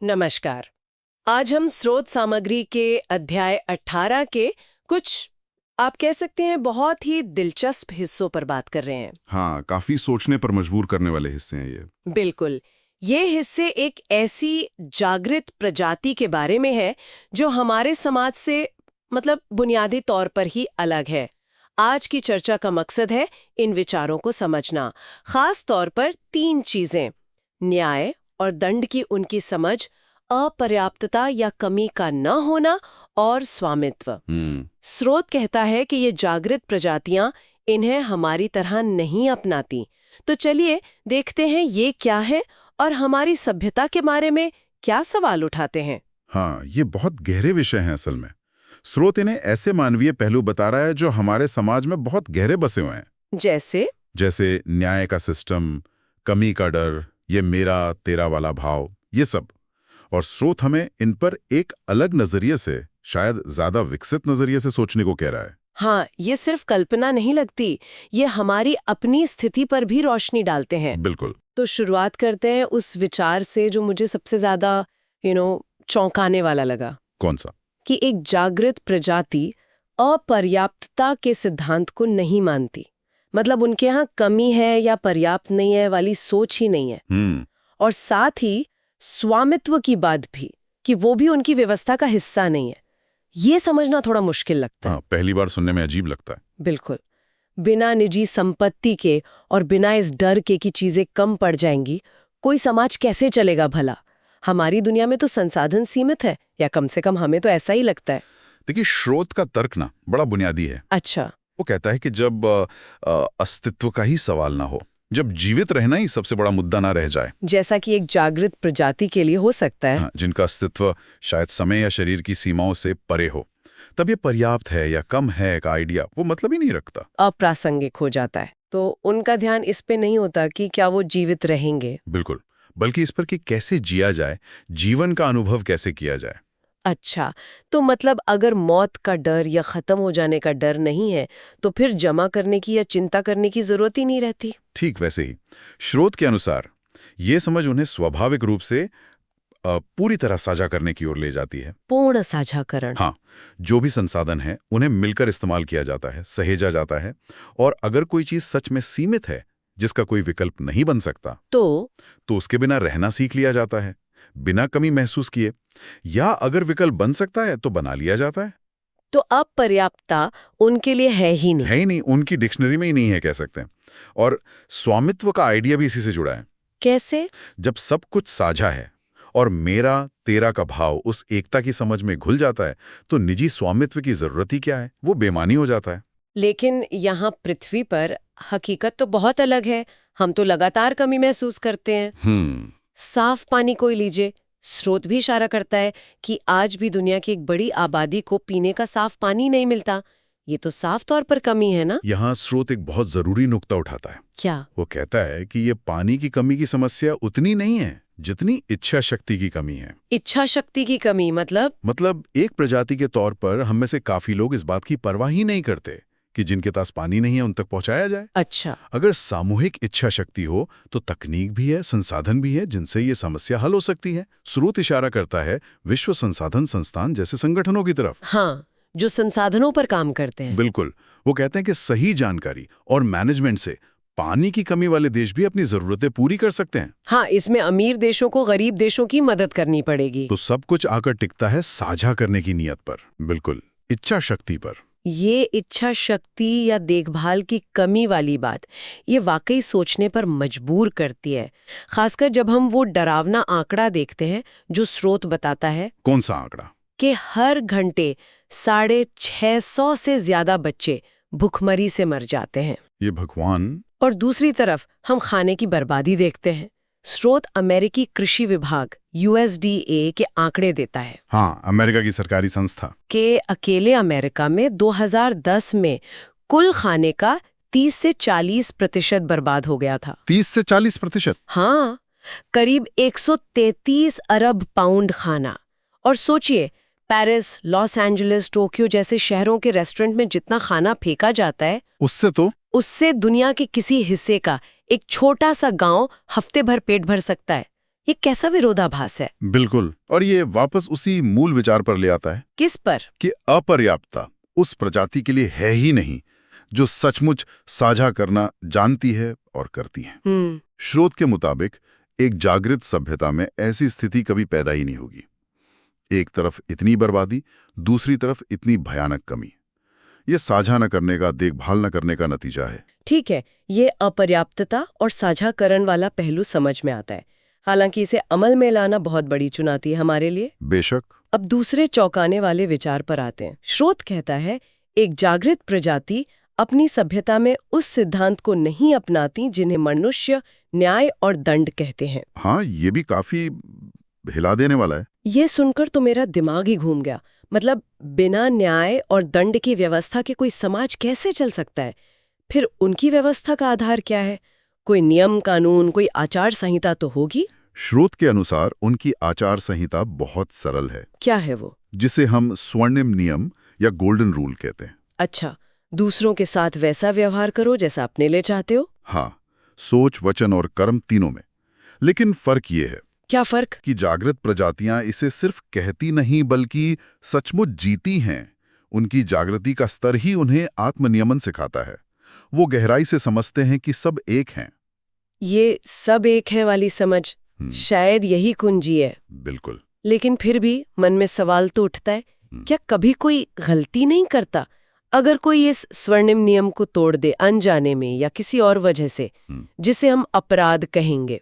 नमस्कार। आज हम स्रोत सामग्री के अध्याय 18 के कुछ आप कह सकते हैं बहुत ही दिलचस्प हिस्सों पर बात कर रहे हैं। हाँ, काफी सोचने पर मजबूर करने वाले हिस्से हैं ये। बिल्कुल। ये हिस्से एक ऐसी जागृत प्रजाति के बारे में है जो हमारे समाज से बुनियादी तौर पर ही अलग है। आज की चर्चा का मकसद है इन विचारों को समझना, खास तौर पर 3 चीजें: न्याय और दंड की उनकी समझ, अपर्याप्तता या कमी का न होना, और स्वामित्व। स्रोत कहता है कि ये जागृत प्रजातियां इन्हें हमारी तरह नहीं अपनाती। तो चलिए देखते हैं ये क्या है और हमारी सभ्यता के बारे में क्या सवाल उठाते हैं। हाँ, ये बहुत गहरे विषय हैं असल में। स्रोत इन्हें ऐसे मानवीय पहलू बता रहा है जो हमारे समाज में बहुत गहरे बसे हुए हैं। जैसे न्याय का सिस्टम, कमी का डर, ये मेरा तेरा वाला भाव, ये सब। और स्रोत हमें इन पर एक अलग नजरिए से, शायद ज्यादा विकसित नजरिए से सोचने को कह रहा है। हाँ, ये सिर्फ कल्पना नहीं लगती, ये हमारी अपनी स्थिति पर भी रोशनी डालते हैं। बिल्कुल। तो शुरुआत करते हैं उस विचार से जो मुझे सबसे ज्यादा चौंकाने वाला लगा। कौन सा? कि एक जागृत प्रजाति अपर्याप्तता के सिद्धांत को नहीं मानती। उनके यहाँ कमी है या पर्याप्त नहीं है वाली सोच ही नहीं है। और साथ ही स्वामित्व की बात भी, कि वो भी उनकी व्यवस्था का हिस्सा नहीं है। ये समझना थोड़ा मुश्किल लगता है। पहली बार सुनने में अजीब लगता है। बिल्कुल। बिना निजी संपत्ति के और बिना इस डर के कि चीजें कम पड़ जाएंगी, कोई समाज कैसे चलेगा भला? हमारी दुनिया में तो संसाधन सीमित है, या कम से कम हमें तो ऐसा ही लगता है। देखिए, स्रोत का तर्क ना बड़ा बुनियादी है। अच्छा। वो कहता है कि जब अस्तित्व का ही सवाल ना हो, जब जीवित रहना ही सबसे बड़ा मुद्दा ना रह जाए, जैसा कि एक जागृत प्रजाति के लिए हो सकता है। हाँ, जिनका अस्तित्व शायद समय या शरीर की सीमाओं से परे हो, तब ये पर्याप्त है या कम है का आइडिया वो मतलब ही नहीं रखता, अप्रासंगिक हो जाता है। तो उनका ध्यान इस पे नहीं होता कि क्या वो जीवित रहेंगे। बिल्कुल, बल्कि इस पर कि कैसे जिया जाए, जीवन का अनुभव कैसे किया जाए। अच्छा, तो अगर मौत का डर या खत्म हो जाने का डर नहीं है, तो फिर जमा करने की या चिंता करने की जरूरत ही नहीं रहती। ठीक वैसे ही स्रोत के अनुसार ये समझ उन्हें स्वाभाविक रूप से पूरी तरह साझा करने की ओर ले जाती है। पूर्ण साझाकरण। हाँ, जो भी संसाधन है उन्हें मिलकर इस्तेमाल किया जाता है, सहेजा जाता है। और अगर कोई चीज सच में सीमित है, जिसका कोई विकल्प नहीं बन सकता, तो उसके बिना रहना सीख लिया जाता है, बिना कमी महसूस किए। या अगर विकल्प बन सकता है तो बना लिया जाता है। तो अपर्याप्तता उनके लिए है ही नहीं, उनकी डिक्शनरी में ही नहीं है, कह सकते हैं। और स्वामित्व का आइडिया भी इसी से जुड़ा है। कैसे? जब सब कुछ साझा है और मेरा तेरा का भाव उस एकता की समझ में घुल जाता है, तो निजी स्वामित्व की जरूरत ही क्या है, वो बेमानी हो जाता है। लेकिन यहाँ पृथ्वी पर हकीकत तो बहुत अलग है। हम तो लगातार कमी महसूस करते हैं। साफ पानी को ही लीजिए, स्रोत भी इशारा करता है कि आज भी दुनिया की एक बड़ी आबादी को पीने का साफ पानी नहीं मिलता। ये तो साफ तौर पर कमी है ना? यहाँ स्रोत एक बहुत जरूरी नुक्ता उठाता है। क्या? वो कहता है कि ये पानी की कमी की समस्या उतनी नहीं है जितनी इच्छा शक्ति की कमी है। इच्छा शक्ति की कमी मतलब एक प्रजाति के तौर पर हम में से काफी लोग इस बात की परवाह ही नहीं करते कि जिनके पास पानी नहीं है उन तक पहुंचाया जाए। अच्छा। अगर सामूहिक इच्छा शक्ति हो तो तकनीक भी है, संसाधन भी है जिनसे ये समस्या हल हो सकती है। स्रोत इशारा करता है विश्व संसाधन संस्थान जैसे संगठनों की तरफ। हाँ, जो संसाधनों पर काम करते हैं। बिल्कुल। वो कहते हैं कि सही जानकारी और मैनेजमेंट से पानी की कमी वाले देश भी अपनी जरूरतें पूरी कर सकते हैं। हाँ, इसमें अमीर देशों को गरीब देशों की मदद करनी पड़ेगी। तो सब कुछ आकर टिकता है साझा करने की नियत पर। बिल्कुल, इच्छा शक्ति पर। ये इच्छा शक्ति या देखभाल की कमी वाली बात, ये वाकई सोचने पर मजबूर करती है, खासकर जब हम वो डरावना आंकड़ा देखते हैं जो स्रोत बताता है। कौन सा आंकड़ा? कि हर घंटे 650 से ज्यादा बच्चे भूखमरी से मर जाते हैं। ये भगवान। और दूसरी तरफ हम खाने की बर्बादी देखते हैं। स्रोत अमेरिकी कृषि विभाग USDA के आंकड़े देता है। हाँ, अमेरिका की सरकारी संस्था। के अकेले अमेरिका में 2010 में कुल खाने का 30 से 40% बर्बाद हो गया था। 30 से 40%? हाँ, करीब 133 अरब पाउंड खाना। और सोचिए, पेरिस, लॉस एंजलिस, टोक्यो जैसे शहरों के रेस्टोरेंट में जितना खाना फेंका जाता है, उससे दुनिया के किसी हिस्से का एक छोटा सा गांव हफ्ते भर पेट भर सकता है। ये कैसा विरोधाभास है? बिल्कुल, और ये वापस उसी मूल विचार पर ले आता है। किस पर? कि अपर्याप्तता उस प्रजाति के लिए है ही नहीं जो सचमुच साझा करना जानती है और करती है। स्रोत के मुताबिक एक जागृत सभ्यता में ऐसी स्थिति कभी पैदा ही नहीं होगी। एक तरफ इतनी बर्बादी, दूसरी तरफ इतनी भयानक कमी। ये साझा न करने का, देखभाल न करने का नतीजा है। ठीक है, ये अपर्याप्तता और साझाकरण वाला पहलू समझ में आता है। हालांकि इसे अमल में लाना बहुत बड़ी चुनौती है हमारे लिए। बेशक। अब दूसरे चौंकाने वाले विचार पर आते हैं। स्रोत कहता है एक जागृत प्रजाति अपनी सभ्यता में उस सिद्धांत को नहीं अपनाती जिन्हें मनुष्य न्याय और दंड कहते हैं। हाँ, ये भी काफी हिला देने वाला है। ये सुनकर तो मेरा दिमाग ही घूम गया। मतलब बिना न्याय और दंड की व्यवस्था के कोई समाज कैसे चल सकता है? फिर उनकी व्यवस्था का आधार क्या है? कोई नियम कानून, कोई आचार संहिता तो होगी। स्रोत के अनुसार उनकी आचार संहिता बहुत सरल है। क्या है वो? जिसे हम स्वर्णिम नियम या गोल्डन रूल कहते हैं। अच्छा, दूसरों के साथ वैसा व्यवहार करो जैसा अपने लिए चाहते हो। हाँ, सोच, वचन और कर्म तीनों में। लेकिन फर्क ये है। क्या फर्क? कि जागृत प्रजातियां इसे सिर्फ कहती नहीं बल्कि सचमुच जीती हैं। उनकी जागृति का स्तर ही उन्हें आत्मनियमन सिखाता है। वो गहराई से समझते हैं कि सब एक हैं। ये सब एक है वाली समझ शायद यही कुंजी है। बिल्कुल। लेकिन फिर भी मन में सवाल तो उठता है, क्या कभी कोई गलती नहीं करता? अगर कोई इस स्वर्णिम नियम को तोड़ दे अनजाने में या किसी और वजह से, जिसे हम अपराध कहेंगे,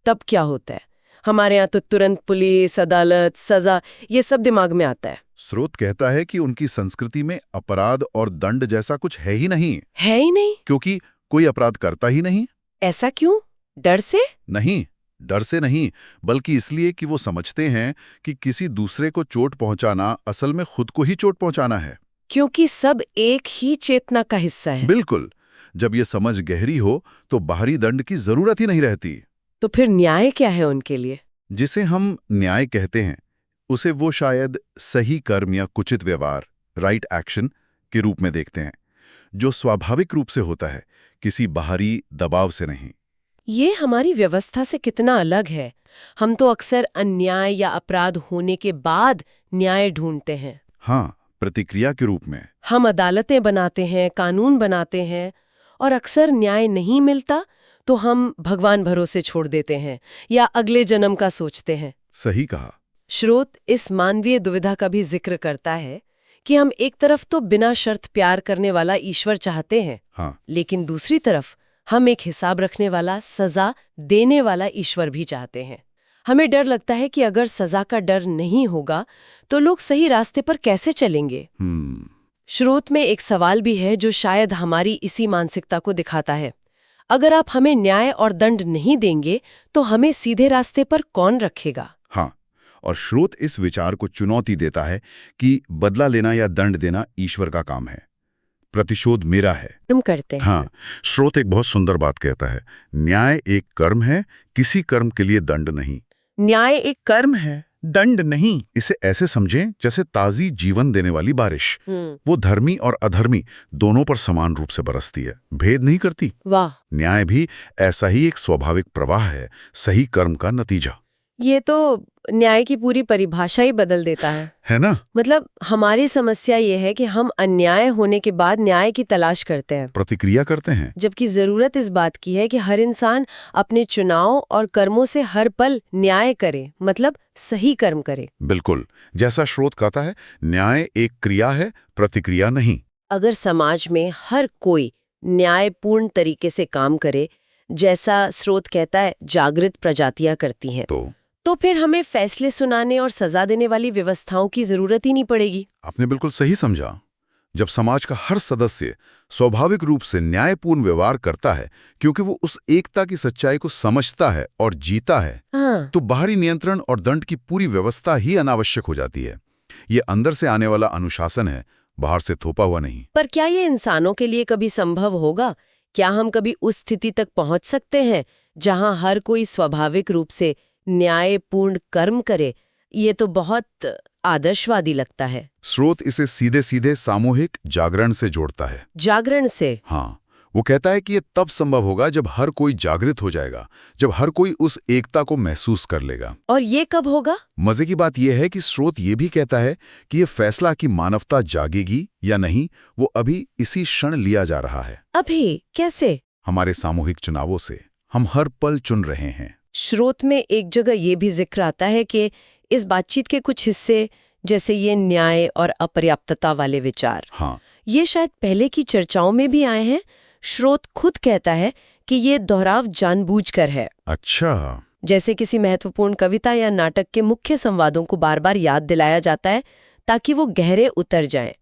तब क्या होता है? हमारे यहाँ तो तुरंत पुलिस, अदालत, सजा, ये सब दिमाग में आता है। स्रोत कहता है कि उनकी संस्कृति में अपराध और दंड जैसा कुछ है ही नहीं। है ही नहीं? क्योंकि कोई अपराध करता ही नहीं। ऐसा क्यों? डर से? नहीं, डर से नहीं, बल्कि इसलिए कि वो समझते हैं कि किसी दूसरे को चोट पहुंचाना असल में खुद को ही चोट पहुंचाना है। क्योंकि सब एक ही चेतना का हिस्सा है। बिल्कुल। जब ये समझ गहरी हो तो बाहरी दंड की जरूरत ही नहीं रहती। तो फिर न्याय क्या है उनके लिए? जिसे हम न्याय कहते हैं, उसे वो शायद सही कर्म या कुचित व्यवहार, राइट एक्शन के रूप में देखते हैं, जो स्वाभाविक रूप से होता है, किसी बाहरी दबाव से नहीं। ये हमारी व्यवस्था से कितना अलग है। हम तो अक्सर अन्याय या अपराध होने के बाद न्याय ढूंढते हैं। हाँ, प्रतिक्रिया के रूप में। हम अदालतें बनाते हैं, कानून बनाते हैं, और अक्सर न्याय नहीं मिलता तो हम भगवान भरोसे छोड़ देते हैं या अगले जन्म का सोचते हैं। सही कहा। स्रोत इस मानवीय दुविधा का भी जिक्र करता है कि हम एक तरफ तो बिना शर्त प्यार करने वाला ईश्वर चाहते हैं, हाँ, लेकिन दूसरी तरफ हम एक हिसाब रखने वाला, सजा देने वाला ईश्वर भी चाहते हैं। हमें डर लगता है कि अगर सजा का डर नहीं होगा तो लोग सही रास्ते पर कैसे चलेंगे। स्रोत में एक सवाल भी है जो शायद हमारी इसी मानसिकता को दिखाता है। अगर आप हमें न्याय और दंड नहीं देंगे तो हमें सीधे रास्ते पर कौन रखेगा? हाँ, और स्रोत इस विचार को चुनौती देता है कि बदला लेना या दंड देना ईश्वर का काम है, प्रतिशोध मेरा है। तुम करते हैं। हाँ, स्रोत एक बहुत सुंदर बात कहता है, न्याय एक कर्म है, किसी कर्म के लिए दंड नहीं। न्याय एक कर्म है, दंड नहीं। इसे ऐसे समझें जैसे ताजी जीवन देने वाली बारिश। वो धर्मी और अधर्मी दोनों पर समान रूप से बरसती है, भेद नहीं करती। वाह। न्याय भी ऐसा ही एक स्वाभाविक प्रवाह है, सही कर्म का नतीजा। ये तो न्याय की पूरी परिभाषा ही बदल देता है ना? मतलब हमारी समस्या ये है कि हम अन्याय होने के बाद न्याय की तलाश करते हैं, प्रतिक्रिया करते हैं, जबकि जरूरत इस बात की है कि हर इंसान अपने चुनाव और कर्मों से हर पल न्याय करे, मतलब सही कर्म करे। बिल्कुल, जैसा स्रोत कहता है, न्याय एक क्रिया है, प्रतिक्रिया नहीं। अगर समाज में हर कोई न्यायपूर्ण तरीके से काम करे, जैसा स्रोत कहता है जागृत प्रजातियां करती हैं, तो फिर हमें फैसले सुनाने और सजा देने वाली व्यवस्थाओं की जरूरत ही नहीं पड़ेगी। आपने बिल्कुल सही समझा। जब समाज का हर सदस्य स्वाभाविक रूप से न्यायपूर्ण व्यवहार करता है क्योंकि वो उस एकता की सच्चाई को समझता है और जीता है, तो बाहरी नियंत्रण और दंड की पूरी व्यवस्था ही अनावश्यक हो जाती है। ये अंदर से आने वाला अनुशासन है, बाहर से थोपा हुआ नहीं। पर क्या ये इंसानों के लिए कभी संभव होगा? क्या हम कभी उस स्थिति तक पहुंच सकते हैं जहां हर कोई स्वाभाविक रूप से न्यायपूर्ण कर्म करे? ये तो बहुत आदर्शवादी लगता है। स्रोत इसे सीधे सीधे सामूहिक जागरण से जोड़ता है। जागरण से? हाँ, वो कहता है कि ये तब संभव होगा जब हर कोई जागृत हो जाएगा, जब हर कोई उस एकता को महसूस कर लेगा। और ये कब होगा? मजे की बात यह है कि स्रोत ये भी कहता है कि ये फैसला कि मानवता जागेगी या नहीं, वो अभी इसी क्षण लिया जा रहा है। अभी कैसे? हमारे सामूहिक चुनावों से हम हर पल चुन रहे हैं। स्रोत में एक जगह ये भी जिक्र आता है कि इस बातचीत के कुछ हिस्से, जैसे ये न्याय और अपर्याप्तता वाले विचार, हाँ, ये शायद पहले की चर्चाओं में भी आए हैं। स्रोत खुद कहता है कि ये दोहराव जानबूझकर है। अच्छा। जैसे किसी महत्वपूर्ण कविता या नाटक के मुख्य संवादों को बार बार याद दिलाया जाता है ताकि वो गहरे उतर जाएं।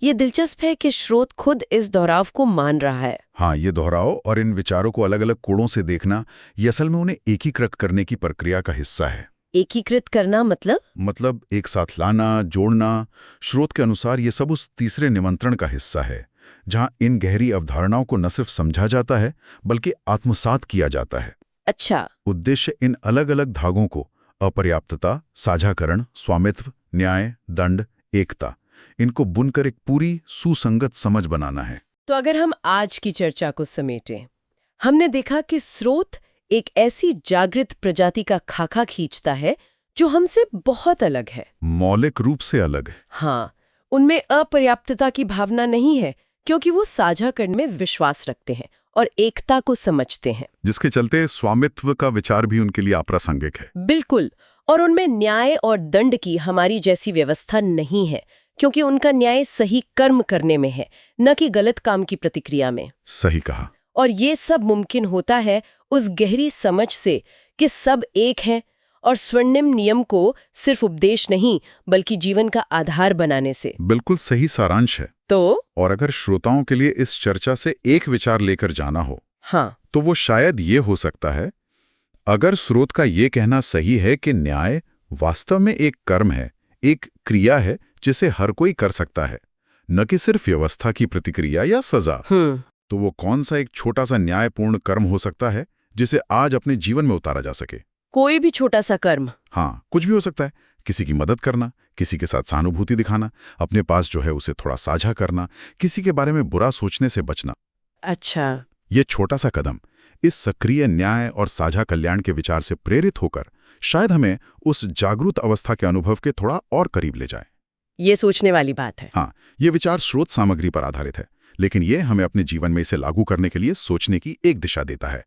ये दिलचस्प है कि स्रोत खुद इस दोहराव को मान रहा है। हाँ, ये दोहराव और इन विचारों को अलग अलग कोणों से देखना, ये असल में उन्हें एकीकृत करने की प्रक्रिया का हिस्सा है। एकीकृत करना मतलब एक साथ लाना, जोड़ना। स्रोत के अनुसार ये सब उस तीसरे निमंत्रण का हिस्सा है, जहां इन गहरी अवधारणाओं को न सिर्फ समझा जाता है बल्कि आत्मसात किया जाता है। अच्छा। उद्देश्य इन अलग अलग धागों को अपर्याप्तता, साझाकरण, स्वामित्व, न्याय, दंड, एकता, इनको बुनकर एक पूरी सुसंगत समझ बनाना है। तो अगर हम आज की चर्चा को समेटें, हमने देखा कि स्रोत एक ऐसी जागृत प्रजाति का खाका खींचता है जो हमसे बहुत अलग है, मौलिक रूप से अलग। हाँ, उनमें अपर्याप्तता की भावना नहीं है क्योंकि वो साझाकरण में विश्वास रखते हैं और एकता को समझते हैं, जिसके चलते स्वामित्व का विचार भी उनके लिए अप्रासंगिक है। बिल्कुल। और उनमें न्याय और दंड की हमारी जैसी व्यवस्था नहीं है क्योंकि उनका न्याय सही कर्म करने में है, न कि गलत काम की प्रतिक्रिया में। सही कहा। और ये सब मुमकिन होता है उस गहरी समझ से कि सब एक हैं और स्वर्णिम नियम को सिर्फ उपदेश नहीं बल्कि जीवन का आधार बनाने से। बिल्कुल सही सारांश है। और अगर श्रोताओं के लिए इस चर्चा से एक विचार लेकर जाना हो, हाँ, तो वो शायद ये हो सकता है, अगर स्रोत का ये कहना सही है कि न्याय वास्तव में एक कर्म है, एक क्रिया है जिसे हर कोई कर सकता है, न कि सिर्फ व्यवस्था की प्रतिक्रिया या सजा, तो वो कौन सा एक छोटा सा न्यायपूर्ण कर्म हो सकता है जिसे आज अपने जीवन में उतारा जा सके? कोई भी छोटा सा कर्म। हाँ, कुछ भी हो सकता है। किसी की मदद करना, किसी के साथ सहानुभूति दिखाना, अपने पास जो है उसे थोड़ा साझा करना, किसी के बारे में बुरा सोचने से बचना। अच्छा। ये छोटा सा कदम इस सक्रिय न्याय और साझा कल्याण के विचार से प्रेरित होकर शायद हमें उस जागरूक अवस्था के अनुभव के थोड़ा और करीब ले जाए। ये सोचने वाली बात है। हाँ, ये विचार स्रोत सामग्री पर आधारित है, लेकिन ये हमें अपने जीवन में इसे लागू करने के लिए सोचने की एक दिशा देता है।